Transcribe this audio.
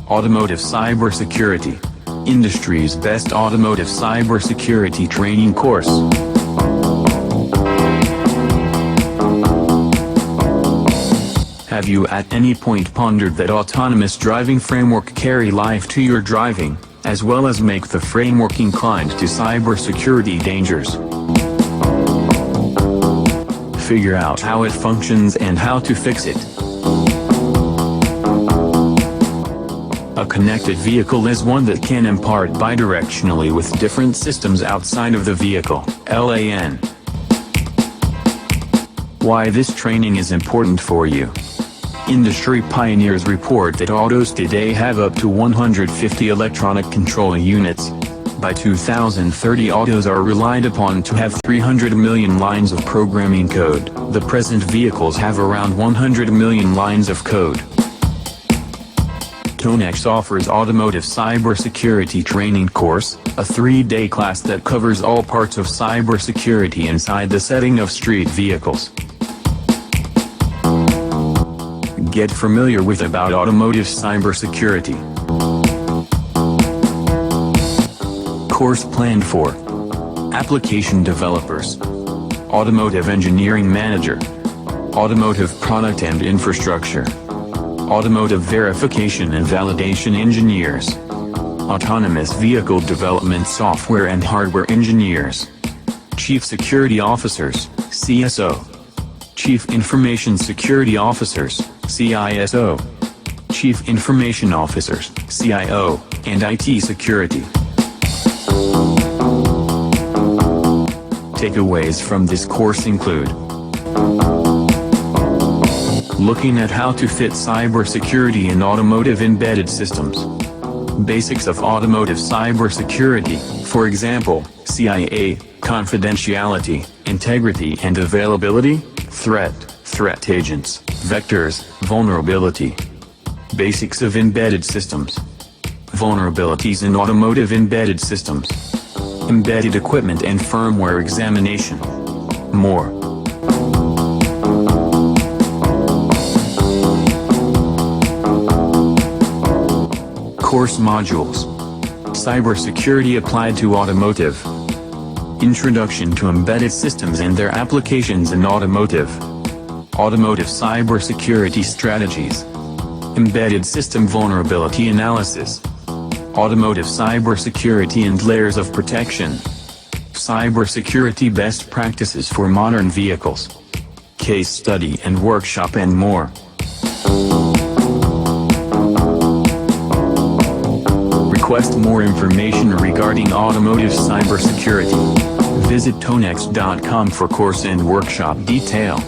Automotive Cybersecurity. Industry's best automotive cybersecurity training course. Have you at any point pondered that autonomous driving framework carry life to your driving, as well as make the framework inclined to cybersecurity dangers? Figure out how it functions and how to fix it. A connected vehicle is one that can impart bidirectionally with different systems outside of the vehicle, LAN. Why this training is important for you. Industry pioneers report that autos today have up to 150 electronic control units. By 2030 autos are relied upon to have 300 million lines of programming code. The present vehicles have around 100 million lines of code. Tonex offers Automotive Cybersecurity Training Course, a 3-day class that covers all parts of cybersecurity inside the setting of street vehicles. Get familiar with about automotive cybersecurity. Course planned for application developers, automotive engineering manager, automotive product and infrastructure, automotive verification and validation engineers, autonomous vehicle development software and hardware engineers, chief security officers, CSO, chief information security officers, CISO, chief information officers, CIO, and IT security. Takeaways from this course include: looking at how to fit cybersecurity in automotive embedded systems. Basics of automotive cybersecurity, for example, CIA, confidentiality, integrity and availability, threat agents, vectors, vulnerability. Basics of embedded systems. Vulnerabilities in automotive embedded systems. Embedded equipment and firmware examination. More. Course modules. Cybersecurity applied to automotive. Introduction to embedded systems and their applications in automotive. Automotive cybersecurity strategies. Embedded system vulnerability analysis. Automotive cybersecurity and layers of protection. Cybersecurity best practices for modern vehicles. Case study and workshop and more. Request more information regarding automotive cybersecurity. Visit tonex.com for course and workshop detail.